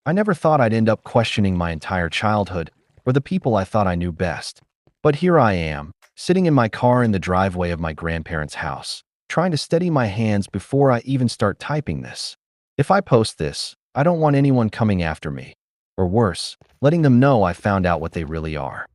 I never thought I'd end up questioning my entire childhood or the people I thought I knew best. But here I am, sitting in my car in the driveway of my grandparents' house, trying to steady my hands before I even start typing this. If I post this, I don't want anyone coming after me. Or worse, letting them know I found out what they really are.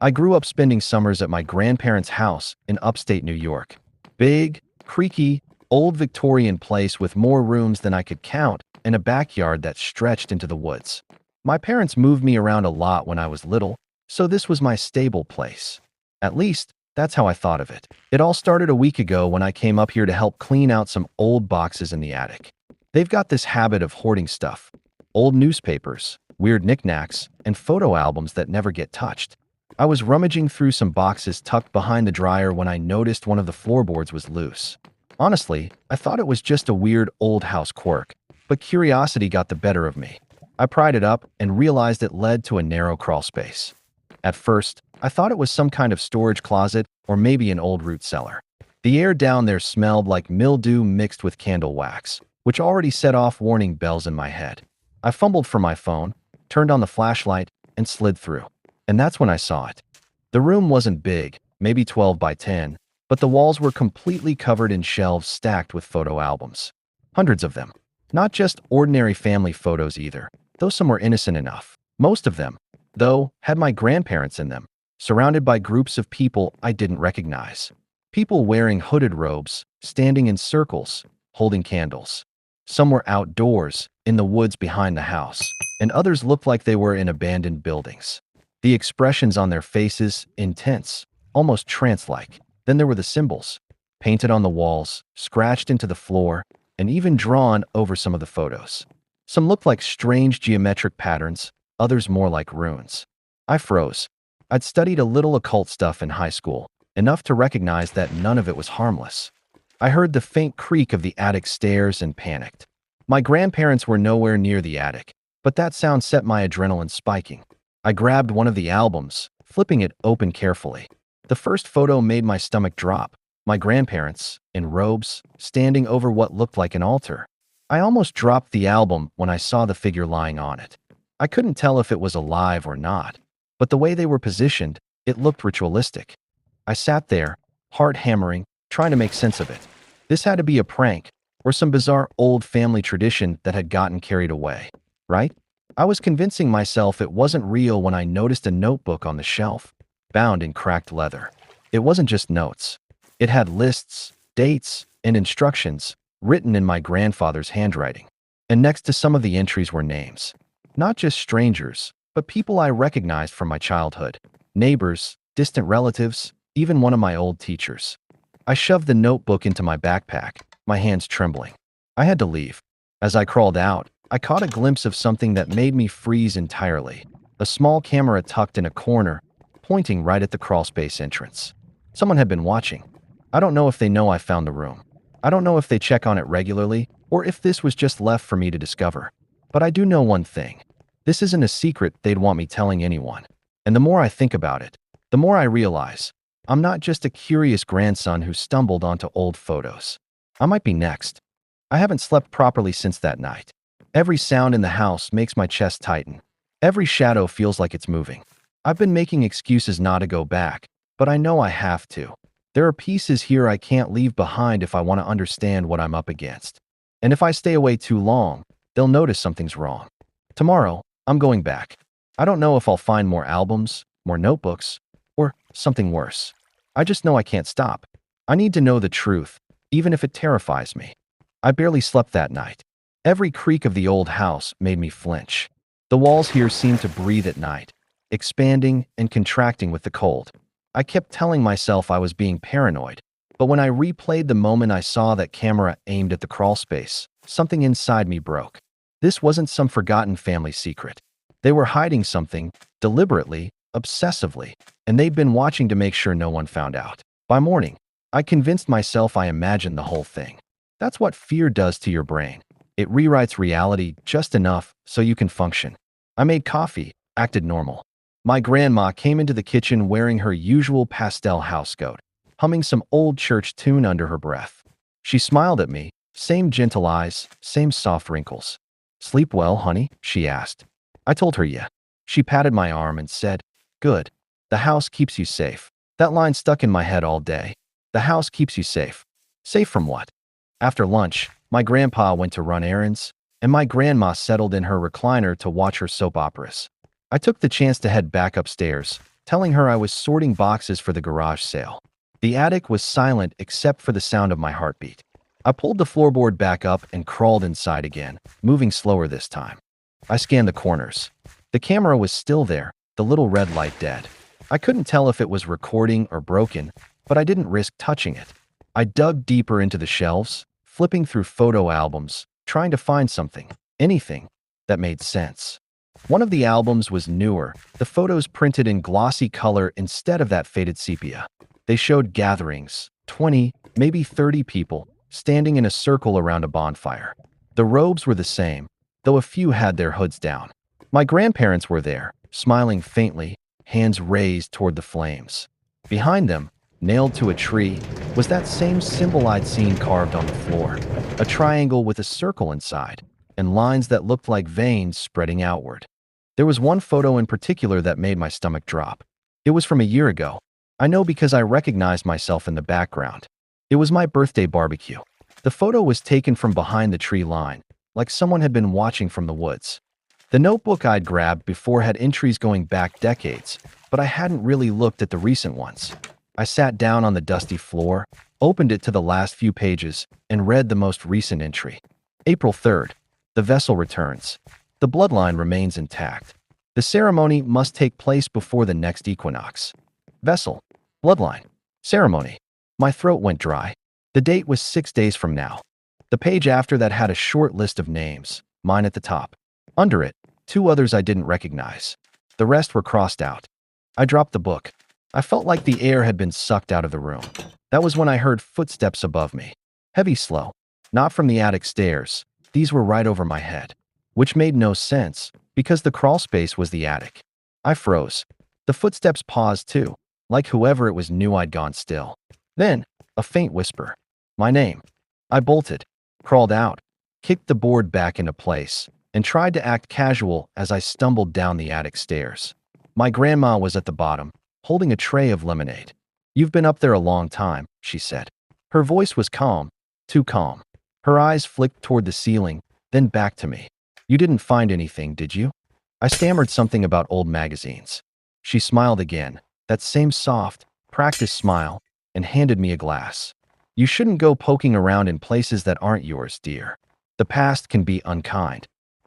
I grew up spending summers at my grandparents' house in upstate New York. Big, creaky, old Victorian place with more rooms than I could count and a backyard that stretched into the woods. My parents moved me around a lot when I was little, so this was my stable place. At least, that's how I thought of it. It all started a week ago when I came up here to help clean out some old boxes in the attic. They've got this habit of hoarding stuff: old newspapers, weird knickknacks, and photo albums that never get touched. I was rummaging through some boxes tucked behind the dryer when I noticed one of the floorboards was loose. Honestly, I thought it was just a weird old house quirk, but curiosity got the better of me. I pried it up and realized it led to a narrow crawl space. At first, I thought it was some kind of storage closet or maybe an old root cellar. The air down there smelled like mildew mixed with candle wax, which already set off warning bells in my head. I fumbled for my phone, turned on the flashlight, and slid through. And that's when I saw it. The room wasn't big, maybe 12 by 10, but the walls were completely covered in shelves stacked with photo albums. Hundreds of them. Not just ordinary family photos either, though some were innocent enough. Most of them, though, had my grandparents in them, surrounded by groups of people I didn't recognize. People wearing hooded robes, standing in circles, holding candles. Some were outdoors, in the woods behind the house, and others looked like they were in abandoned buildings. The expressions on their faces, intense, almost trance-like. Then there were the symbols, painted on the walls, scratched into the floor, and even drawn over some of the photos. Some looked like strange geometric patterns, others more like runes. I froze. I'd studied a little occult stuff in high school, enough to recognize that none of it was harmless. I heard the faint creak of the attic stairs and panicked. My grandparents were nowhere near the attic, but that sound set my adrenaline spiking. I grabbed one of the albums, flipping it open carefully. The first photo made my stomach drop. My grandparents, in robes, standing over what looked like an altar. I almost dropped the album when I saw the figure lying on it. I couldn't tell if it was alive or not, but the way they were positioned, it looked ritualistic. I sat there, heart hammering, trying to make sense of it. This had to be a prank, or some bizarre old family tradition that had gotten carried away, right? I was convincing myself it wasn't real when I noticed a notebook on the shelf, bound in cracked leather. It wasn't just notes. It had lists, dates, and instructions, written in my grandfather's handwriting. And next to some of the entries were names. Not just strangers, but people I recognized from my childhood. Neighbors, distant relatives, even one of my old teachers. I shoved the notebook into my backpack, my hands trembling. I had to leave. As I crawled out, I caught a glimpse of something that made me freeze entirely. A small camera tucked in a corner, pointing right at the crawlspace entrance. Someone had been watching. I don't know if they know I found the room. I don't know if they check on it regularly, or if this was just left for me to discover. But I do know one thing. This isn't a secret they'd want me telling anyone. And the more I think about it, the more I realize I'm not just a curious grandson who stumbled onto old photos. I might be next. I haven't slept properly since that night. Every sound in the house makes my chest tighten. Every shadow feels like it's moving. I've been making excuses not to go back, but I know I have to. There are pieces here I can't leave behind if I want to understand what I'm up against. And if I stay away too long, they'll notice something's wrong. Tomorrow, I'm going back. I don't know if I'll find more albums, more notebooks, or something worse. I just know I can't stop. I need to know the truth, even if it terrifies me. I barely slept that night. Every creak of the old house made me flinch. The walls here seemed to breathe at night, expanding and contracting with the cold. I kept telling myself I was being paranoid, but when I replayed the moment I saw that camera aimed at the crawl space, something inside me broke. This wasn't some forgotten family secret. They were hiding something, deliberately, obsessively, and they'd been watching to make sure no one found out. By morning, I convinced myself I imagined the whole thing. That's what fear does to your brain. It rewrites reality just enough so you can function. I made coffee, acted normal. My grandma came into the kitchen wearing her usual pastel housecoat, humming some old church tune under her breath. She smiled at me, same gentle eyes, same soft wrinkles. Sleep well, honey? She asked. I told her yeah. She patted my arm and said, Good. The house keeps you safe. That line stuck in my head all day. The house keeps you safe. Safe from what? After lunch, my grandpa went to run errands, and my grandma settled in her recliner to watch her soap operas. I took the chance to head back upstairs, telling her I was sorting boxes for the garage sale. The attic was silent except for the sound of my heartbeat. I pulled the floorboard back up and crawled inside again, moving slower this time. I scanned the corners. The camera was still there, the little red light dead. I couldn't tell if it was recording or broken, but I didn't risk touching it. I dug deeper into the shelves, flipping through photo albums, trying to find something, anything, that made sense. One of the albums was newer, the photos printed in glossy color instead of that faded sepia. They showed gatherings, 20, maybe 30 people, standing in a circle around a bonfire. The robes were the same, though a few had their hoods down. My grandparents were there, smiling faintly, hands raised toward the flames. Behind them, nailed to a tree, was that same symbol I'd seen carved on the floor, a triangle with a circle inside, and lines that looked like veins spreading outward. There was one photo in particular that made my stomach drop. It was from a year ago. I know because I recognized myself in the background. It was my birthday barbecue. The photo was taken from behind the tree line, like someone had been watching from the woods. The notebook I'd grabbed before had entries going back decades, but I hadn't really looked at the recent ones. I sat down on the dusty floor, opened it to the last few pages, and read the most recent entry. April 3rd. The vessel returns. The bloodline remains intact. The ceremony must take place before the next equinox. Vessel. Bloodline. Ceremony. My throat went dry. The date was 6 days from now. The page after that had a short list of names, mine at the top. Under it, 2 others I didn't recognize. The rest were crossed out. I dropped the book. I felt like the air had been sucked out of the room. That was when I heard footsteps above me. Heavy, slow. Not from the attic stairs. These were right over my head. Which made no sense, because the crawl space was the attic. I froze. The footsteps paused too, like whoever it was knew I'd gone still. Then, a faint whisper. My name. I bolted, crawled out, kicked the board back into place, and tried to act casual as I stumbled down the attic stairs. My grandma was at the bottom, holding a tray of lemonade. You've been up there a long time, she said. Her voice was calm, too calm. Her eyes flicked toward the ceiling, then back to me. You didn't find anything, did you? I stammered something about old magazines. She smiled again, that same soft, practiced smile, and handed me a glass. You shouldn't go poking around in places that aren't yours, dear. The past can be unkind.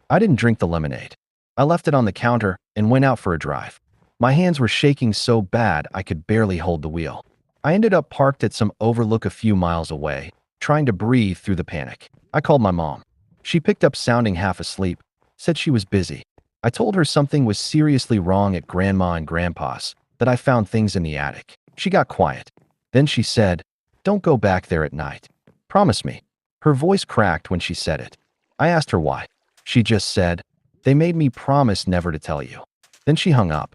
I didn't drink the lemonade. I left it on the counter and went out for a drive. My hands were shaking so bad I could barely hold the wheel. I ended up parked at some overlook a few miles away, trying to breathe through the panic. I called my mom. She picked up sounding half asleep, said she was busy. I told her something was seriously wrong at Grandma and Grandpa's, that I found things in the attic. She got quiet. Then she said, Don't go back there at night. Promise me. Her voice cracked when she said it. I asked her why. She just said, They made me promise never to tell you. Then she hung up.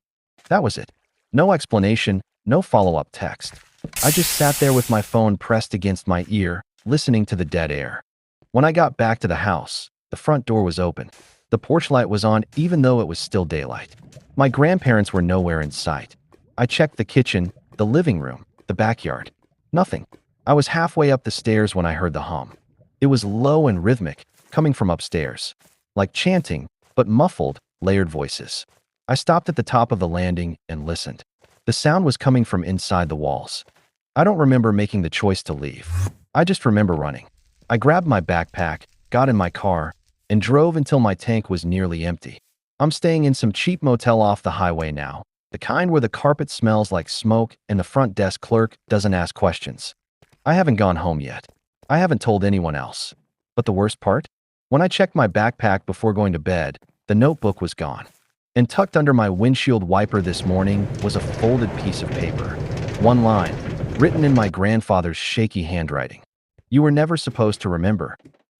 That was it. No explanation, no follow-up text. I just sat there with my phone pressed against my ear, listening to the dead air. When I got back to the house, the front door was open. The porch light was on even though it was still daylight. My grandparents were nowhere in sight. I checked the kitchen, the living room, the backyard. Nothing. I was halfway up the stairs when I heard the hum. It was low and rhythmic, coming from upstairs. Like chanting, but muffled, layered voices. I stopped at the top of the landing and listened. The sound was coming from inside the walls. I don't remember making the choice to leave. I just remember running. I grabbed my backpack, got in my car, and drove until my tank was nearly empty. I'm staying in some cheap motel off the highway now, the kind where the carpet smells like smoke and the front desk clerk doesn't ask questions. I haven't gone home yet. I haven't told anyone else. But the worst part? When I checked my backpack before going to bed, the notebook was gone. And tucked under my windshield wiper this morning was a folded piece of paper. One line, written in my grandfather's shaky handwriting. You were never supposed to remember.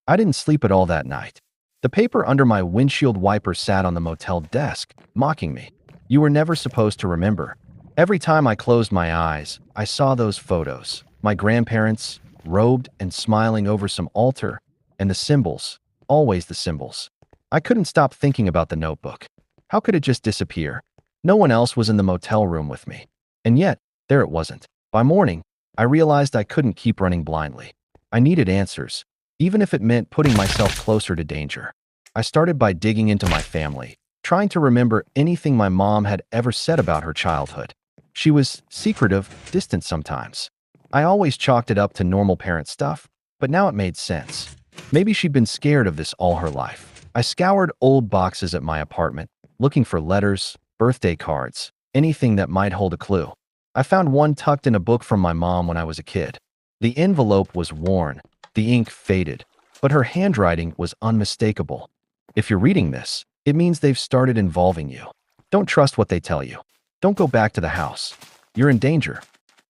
I didn't sleep at all that night. The paper under my windshield wiper sat on the motel desk, mocking me. You were never supposed to remember. Every time I closed my eyes, I saw those photos. My grandparents, robed and smiling over some altar, and the symbols, always the symbols. I couldn't stop thinking about the notebook. How could it just disappear? No one else was in the motel room with me. And yet, there it wasn't. By morning, I realized I couldn't keep running blindly. I needed answers, even if it meant putting myself closer to danger. I started by digging into my family, trying to remember anything my mom had ever said about her childhood. She was secretive, distant sometimes. I always chalked it up to normal parent stuff, but now it made sense. Maybe she'd been scared of this all her life. I scoured old boxes at my apartment, looking for letters, birthday cards, anything that might hold a clue. I found one tucked in a book from my mom when I was a kid. The envelope was worn, the ink faded, but her handwriting was unmistakable. If you're reading this, it means they've started involving you. Don't trust what they tell you. Don't go back to the house. You're in danger.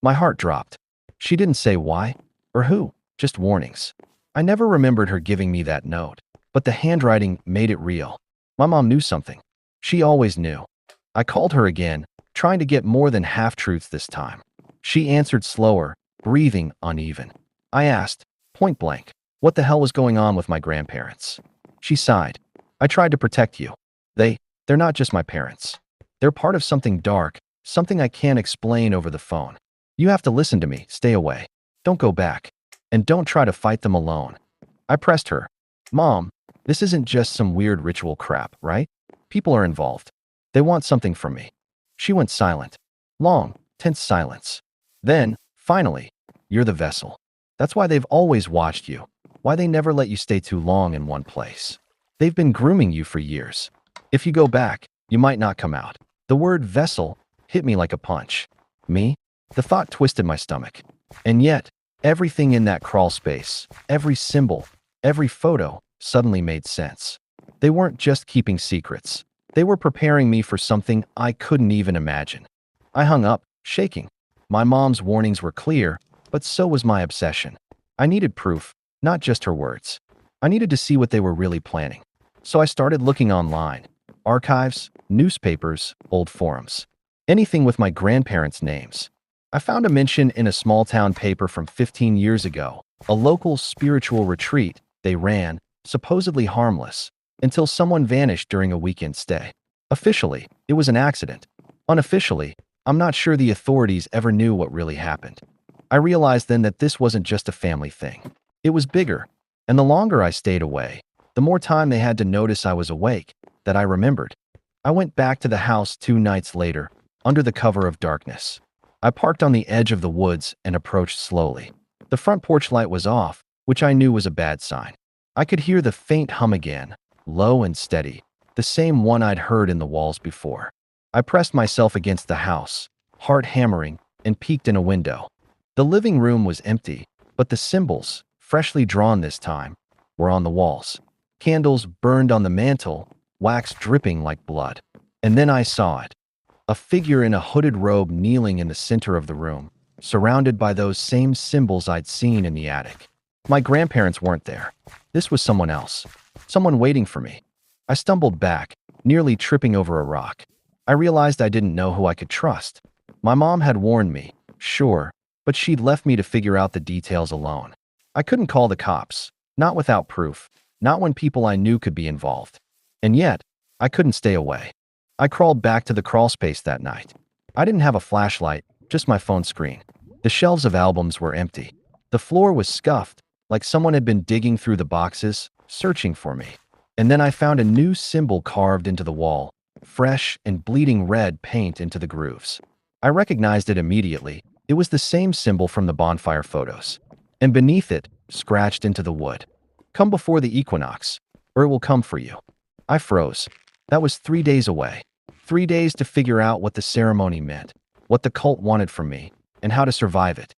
My heart dropped. She didn't say why or who, just warnings. I never remembered her giving me that note, but the handwriting made it real. My mom knew something. She always knew. I called her again, trying to get more than half-truths this time. She answered slower, breathing uneven. I asked, point blank, what the hell was going on with my grandparents? She sighed. I tried to protect you. They're not just my parents. They're part of something dark, something I can't explain over the phone. You have to listen to me, stay away. Don't go back. And don't try to fight them alone. I pressed her. Mom, this isn't just some weird ritual crap, right? People are involved. They want something from me. She went silent. Long, tense silence. Then, finally, you're the vessel. That's why they've always watched you. Why they never let you stay too long in one place. They've been grooming you for years. If you go back, you might not come out. The word vessel hit me like a punch. Me? The thought twisted my stomach. And yet, everything in that crawl space, every symbol, every photo, suddenly made sense. They weren't just keeping secrets. They were preparing me for something I couldn't even imagine. I hung up, shaking. My mom's warnings were clear, but so was my obsession. I needed proof, not just her words. I needed to see what they were really planning. So I started looking online. Archives, newspapers, old forums. Anything with my grandparents' names. I found a mention in a small-town paper from 15 years ago, a local spiritual retreat they ran, supposedly harmless, until someone vanished during a weekend stay. Officially, it was an accident. Unofficially, I'm not sure the authorities ever knew what really happened. I realized then that this wasn't just a family thing. It was bigger, and the longer I stayed away, the more time they had to notice I was awake, that I remembered. I went back to the house 2 nights later, under the cover of darkness. I parked on the edge of the woods and approached slowly. The front porch light was off, which I knew was a bad sign. I could hear the faint hum again, low and steady, the same one I'd heard in the walls before. I pressed myself against the house, heart hammering, and peeked in a window. The living room was empty, but the symbols, freshly drawn this time, were on the walls. Candles burned on the mantel, wax dripping like blood. And then I saw it. A figure in a hooded robe kneeling in the center of the room, surrounded by those same symbols I'd seen in the attic. My grandparents weren't there. This was someone else. Someone waiting for me. I stumbled back, nearly tripping over a rock. I realized I didn't know who I could trust. My mom had warned me, sure, but she'd left me to figure out the details alone. I couldn't call the cops, not without proof, not when people I knew could be involved. And yet, I couldn't stay away. I crawled back to the crawl space that night. I didn't have a flashlight, just my phone screen. The shelves of albums were empty. The floor was scuffed, like someone had been digging through the boxes, searching for me. And then I found a new symbol carved into the wall, fresh and bleeding red paint into the grooves. I recognized it immediately. It was the same symbol from the bonfire photos. And beneath it, scratched into the wood. Come before the equinox, or it will come for you. I froze. That was 3 days away. 3 days to figure out what the ceremony meant, what the cult wanted from me, and how to survive it.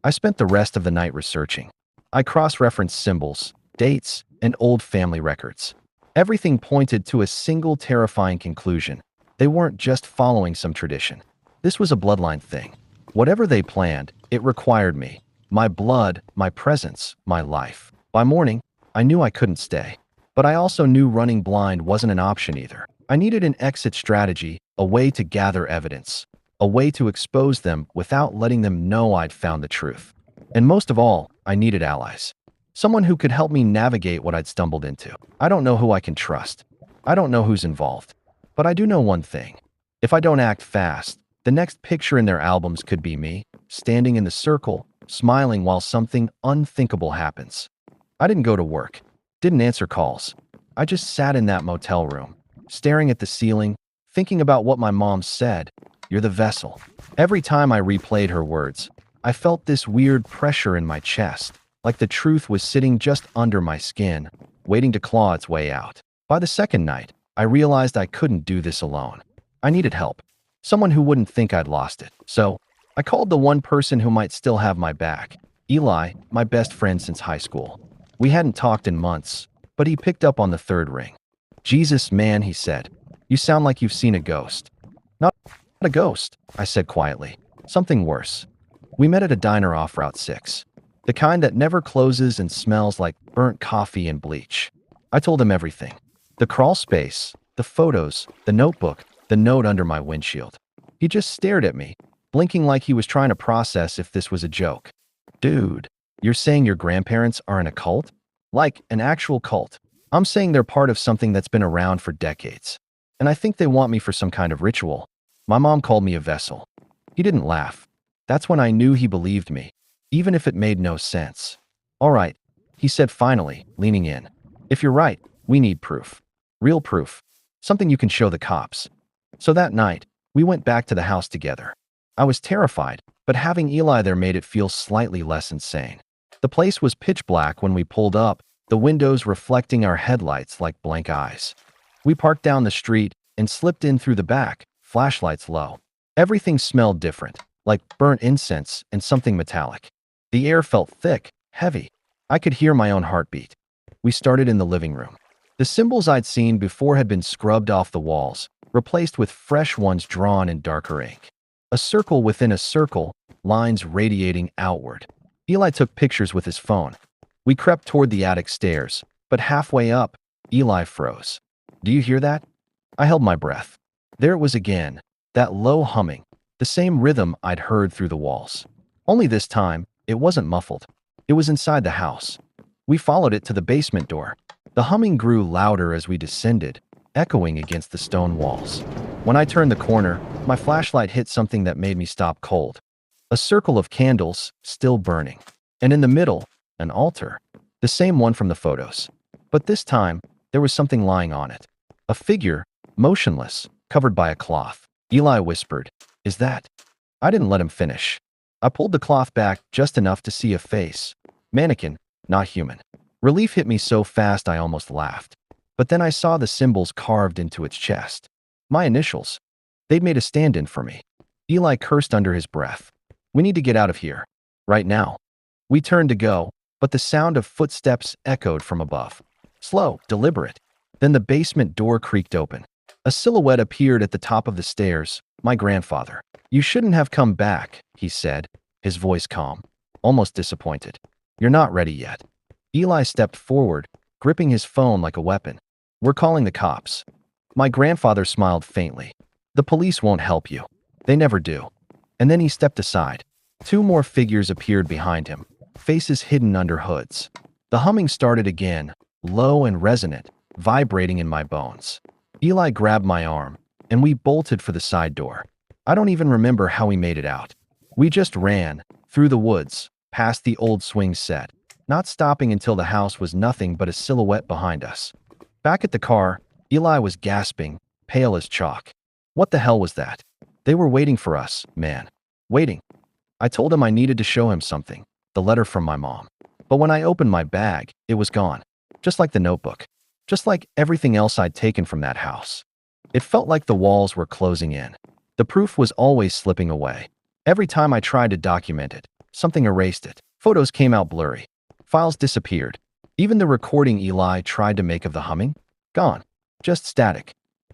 I spent the rest of the night researching. I cross-referenced symbols, dates, and old family records. Everything pointed to a single terrifying conclusion. They weren't just following some tradition. This was a bloodline thing. Whatever they planned, it required me. My blood, my presence, my life. By morning, I knew I couldn't stay. But I also knew running blind wasn't an option either. I needed an exit strategy, a way to gather evidence, a way to expose them without letting them know I'd found the truth. And most of all, I needed allies. Someone who could help me navigate what I'd stumbled into. I don't know who I can trust. I don't know who's involved. But I do know one thing. If I don't act fast, the next picture in their albums could be me, standing in the circle, smiling while something unthinkable happens. I didn't go to work, didn't answer calls. I just sat in that motel room, staring at the ceiling, thinking about what my mom said. You're the vessel. Every time I replayed her words, I felt this weird pressure in my chest, like the truth was sitting just under my skin, waiting to claw its way out. By the second night, I realized I couldn't do this alone. I needed help. Someone who wouldn't think I'd lost it. So, I called the one person who might still have my back. Eli, my best friend since high school. We hadn't talked in months, but he picked up on the third ring. Jesus, man, he said. You sound like you've seen a ghost. Not a ghost, I said quietly. Something worse. We met at a diner off Route 6. The kind that never closes and smells like burnt coffee and bleach. I told him everything. The crawl space, the photos, the notebook, the note under my windshield. He just stared at me, blinking like he was trying to process if this was a joke. Dude, you're saying your grandparents are in a cult? Like an actual cult. I'm saying they're part of something that's been around for decades. And I think they want me for some kind of ritual. My mom called me a vessel. He didn't laugh. That's when I knew he believed me, even if it made no sense. All right, he said finally, leaning in. If you're right, we need proof. Real proof. Something you can show the cops. So that night, we went back to the house together. I was terrified, but having Eli there made it feel slightly less insane. The place was pitch black when we pulled up, the windows reflecting our headlights like blank eyes. We parked down the street and slipped in through the back, flashlights low. Everything smelled different, like burnt incense and something metallic. The air felt thick, heavy. I could hear my own heartbeat. We started in the living room. The symbols I'd seen before had been scrubbed off the walls, replaced with fresh ones drawn in darker ink. A circle within a circle, lines radiating outward. Eli took pictures with his phone. We crept toward the attic stairs, but halfway up, Eli froze. Do you hear that? I held my breath. There it was again, that low humming, the same rhythm I'd heard through the walls. Only this time, it wasn't muffled. It was inside the house. We followed it to the basement door. The humming grew louder as we descended, echoing against the stone walls. When I turned the corner, my flashlight hit something that made me stop cold. A circle of candles, still burning. And in the middle, an altar. The same one from the photos. But this time, there was something lying on it. A figure, motionless, covered by a cloth. Eli whispered, "Is that?" I didn't let him finish. I pulled the cloth back just enough to see a face. Mannequin, not human. Relief hit me so fast I almost laughed. But then I saw the symbols carved into its chest. My initials. They'd made a stand-in for me. Eli cursed under his breath. "We need to get out of here. Right now." We turned to go, but the sound of footsteps echoed from above. Slow, deliberate. Then the basement door creaked open. A silhouette appeared at the top of the stairs, my grandfather. "You shouldn't have come back," he said, his voice calm, almost disappointed. "You're not ready yet." Eli stepped forward, gripping his phone like a weapon. "We're calling the cops." My grandfather smiled faintly. "The police won't help you. They never do." And then he stepped aside. Two more figures appeared behind him, faces hidden under hoods. The humming started again, low and resonant, vibrating in my bones. Eli grabbed my arm, and we bolted for the side door. I don't even remember how we made it out. We just ran, through the woods, past the old swing set, not stopping until the house was nothing but a silhouette behind us. Back at the car, Eli was gasping, pale as chalk. What the hell was that? They were waiting for us, man. Waiting. I told him I needed to show him something, the letter from my mom. But when I opened my bag, it was gone. Just like the notebook. Just like everything else I'd taken from that house. It felt like the walls were closing in. The proof was always slipping away. Every time I tried to document it, something erased it. Photos came out blurry. Files disappeared. Even the recording Eli tried to make of the humming? Gone. Just static.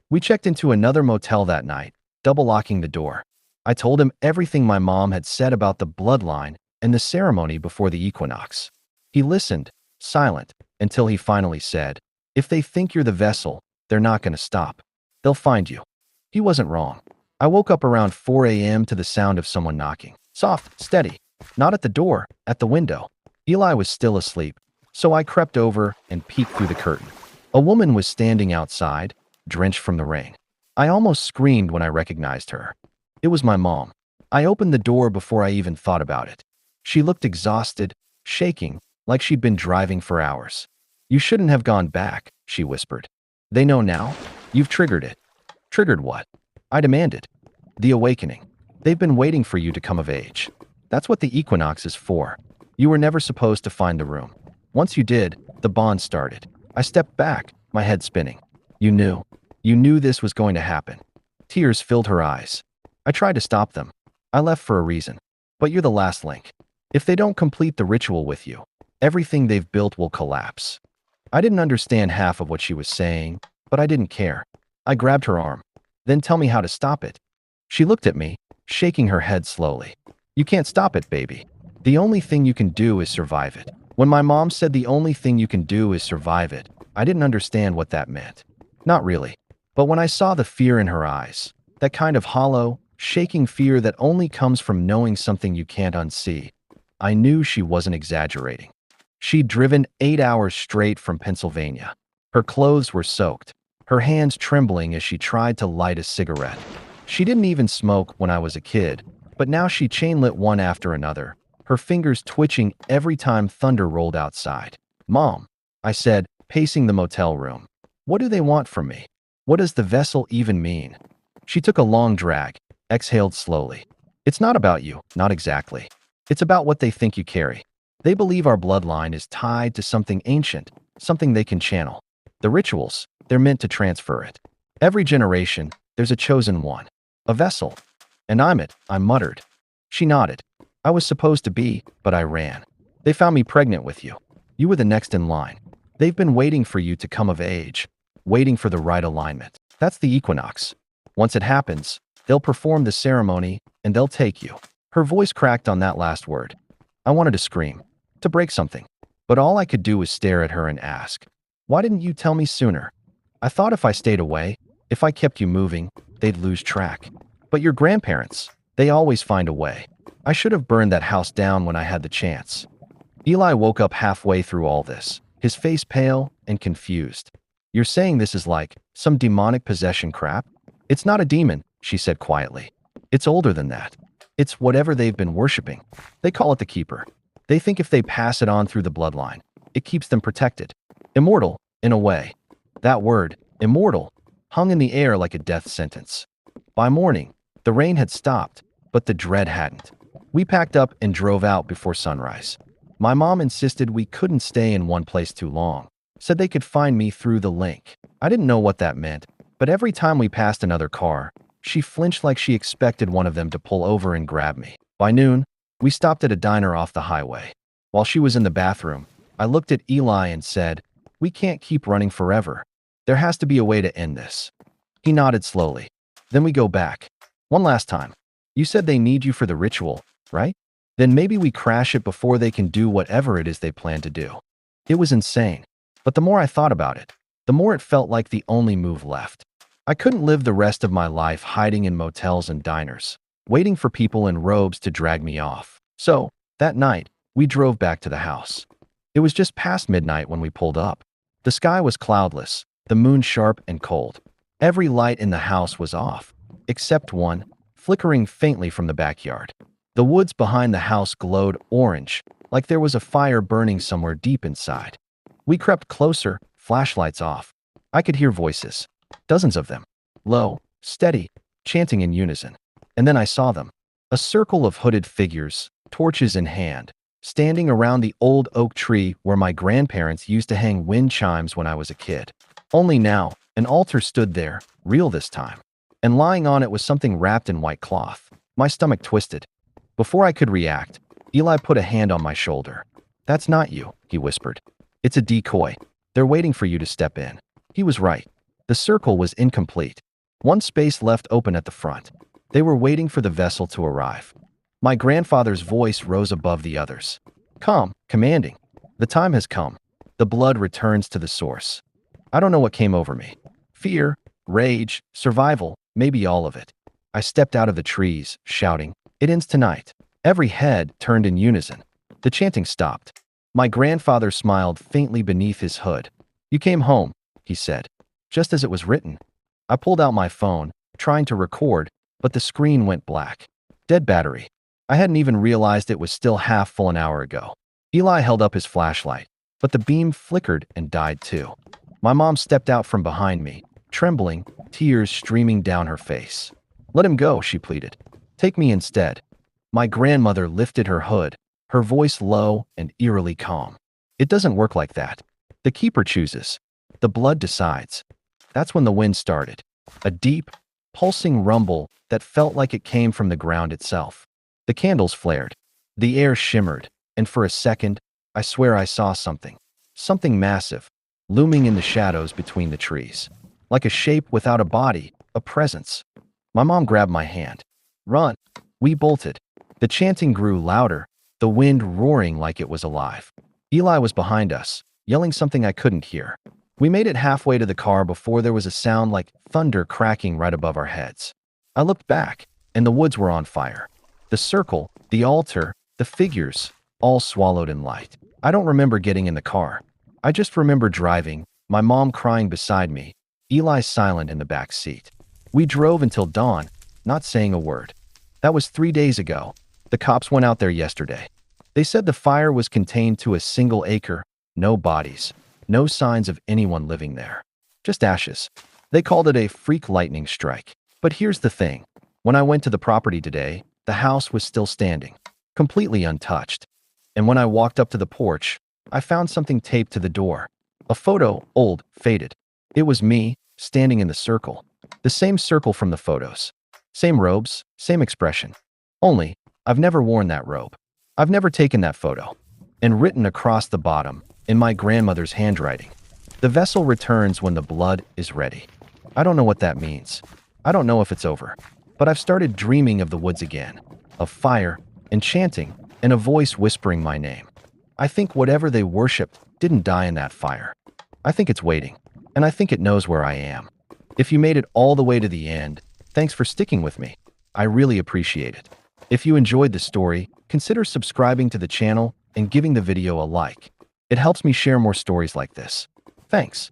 We checked into another motel that night, double-locking the door. I told him everything my mom had said about the bloodline and the ceremony before the equinox. He listened, silent, until he finally said, "If they think you're the vessel, they're not going to stop. They'll find you." He wasn't wrong. I woke up around 4 a.m. to the sound of someone knocking. Soft, steady. Not at the door, at the window. Eli was still asleep, so I crept over and peeked through the curtain. A woman was standing outside, drenched from the rain. I almost screamed when I recognized her. It was my mom. I opened the door before I even thought about it. She looked exhausted, shaking, like she'd been driving for hours. "You shouldn't have gone back," she whispered. "They know now? You've triggered it." "Triggered what?" I demanded. "The awakening. They've been waiting for you to come of age. That's what the equinox is for. You were never supposed to find the room. Once you did, the bond started." I stepped back, my head spinning. "You knew. You knew this was going to happen." Tears filled her eyes. "I tried to stop them. I left for a reason. But you're the last link. If they don't complete the ritual with you, everything they've built will collapse." I didn't understand half of what she was saying, but I didn't care. I grabbed her arm. "Then tell me how to stop it." She looked at me, shaking her head slowly. "You can't stop it, baby. The only thing you can do is survive it." When my mom said the only thing you can do is survive it, I didn't understand what that meant. Not really. But when I saw the fear in her eyes, that kind of hollow, shaking fear that only comes from knowing something you can't unsee, I knew she wasn't exaggerating. She'd driven 8 hours straight from Pennsylvania. Her clothes were soaked, her hands trembling as she tried to light a cigarette. She didn't even smoke when I was a kid, but now she chain-lit one after another, her fingers twitching every time thunder rolled outside. "Mom," I said, pacing the motel room. "What do they want from me? What does the vessel even mean?" She took a long drag, exhaled slowly. "It's not about you, not exactly. It's about what they think you carry. They believe our bloodline is tied to something ancient, something they can channel. The rituals, they're meant to transfer it. Every generation, there's a chosen one. A vessel. And I'm it," I muttered. She nodded. "I was supposed to be, but I ran. They found me pregnant with you. You were the next in line. They've been waiting for you to come of age, waiting for the right alignment. That's the equinox. Once it happens, they'll perform the ceremony, and they'll take you." Her voice cracked on that last word. I wanted to scream, to break something, but all I could do was stare at her and ask, "Why didn't you tell me sooner?" I thought if I stayed away, if I kept you moving, they'd lose track. But your grandparents, they always find a way. I should have burned that house down when I had the chance. Eli woke up halfway through all this, his face pale and confused. "You're saying this is like some demonic possession crap?" "It's not a demon," she said quietly. "It's older than that. It's whatever they've been worshipping. They call it the Keeper. They think if they pass it on through the bloodline, it keeps them protected. Immortal, in a way." That word, immortal, hung in the air like a death sentence. By morning, the rain had stopped, but the dread hadn't. We packed up and drove out before sunrise. My mom insisted we couldn't stay in one place too long, said they could find me through the link. I didn't know what that meant, but every time we passed another car, she flinched like she expected one of them to pull over and grab me. By noon, we stopped at a diner off the highway. While she was in the bathroom, I looked at Eli and said, "We can't keep running forever. There has to be a way to end this." He nodded slowly. "Then we go back. One last time. You said they need you for the ritual, right? Then maybe we crash it before they can do whatever it is they plan to do." It was insane. But the more I thought about it, the more it felt like the only move left. I couldn't live the rest of my life hiding in motels and diners, waiting for people in robes to drag me off. So, that night, we drove back to the house. It was just past midnight when we pulled up. The sky was cloudless, the moon sharp and cold. Every light in the house was off, except one, flickering faintly from the backyard. The woods behind the house glowed orange, like there was a fire burning somewhere deep inside. We crept closer, flashlights off. I could hear voices, dozens of them, low, steady, chanting in unison. And then I saw them, a circle of hooded figures, torches in hand, standing around the old oak tree where my grandparents used to hang wind chimes when I was a kid. Only now, an altar stood there, real this time, and lying on it was something wrapped in white cloth. My stomach twisted. Before I could react, Eli put a hand on my shoulder. "That's not you," he whispered. "It's a decoy. They're waiting for you to step in." He was right. The circle was incomplete. One space left open at the front. They were waiting for the vessel to arrive. My grandfather's voice rose above the others. Calm, commanding. "The time has come. The blood returns to the source." I don't know what came over me. Fear, rage, survival, maybe all of it. I stepped out of the trees, shouting, "It ends tonight." Every head turned in unison. The chanting stopped. My grandfather smiled faintly beneath his hood. "You came home," he said, "just as it was written. I pulled out my phone, trying to record, but the screen went black. Dead battery. I hadn't even realized it was still half full an hour ago. Eli held up his flashlight, but the beam flickered and died too. My mom stepped out from behind me, trembling, tears streaming down her face. "Let him go," she pleaded. "Take me instead." My grandmother lifted her hood, her voice low and eerily calm. "It doesn't work like that. The keeper chooses. The blood decides." That's when the wind started. A deep, pulsing rumble that felt like it came from the ground itself. The candles flared. The air shimmered, and for a second, I swear I saw something. Something massive, looming in the shadows between the trees. Like a shape without a body, a presence. My mom grabbed my hand. "Run!" We bolted. The chanting grew louder, the wind roaring like it was alive. Eli was behind us, yelling something I couldn't hear. We made it halfway to the car before there was a sound like thunder cracking right above our heads. I looked back, and the woods were on fire. The circle, the altar, the figures, all swallowed in light. I don't remember getting in the car. I just remember driving, my mom crying beside me, Eli silent in the back seat. We drove until dawn, not saying a word. That was 3 days ago. The cops went out there yesterday. They said the fire was contained to a single acre, no bodies, no signs of anyone living there. Just ashes. They called it a freak lightning strike. But here's the thing. When I went to the property today, the house was still standing, completely untouched. And when I walked up to the porch, I found something taped to the door. A photo, old, faded. It was me, standing in the circle. The same circle from the photos. Same robes, same expression. Only, I've never worn that robe. I've never taken that photo. And written across the bottom, in my grandmother's handwriting, "The vessel returns when the blood is ready." I don't know what that means. I don't know if it's over. But I've started dreaming of the woods again. Of fire, and chanting, and a voice whispering my name. I think whatever they worshipped didn't die in that fire. I think it's waiting. And I think it knows where I am. If you made it all the way to the end, thanks for sticking with me. I really appreciate it. If you enjoyed the story, consider subscribing to the channel and giving the video a like. It helps me share more stories like this. Thanks.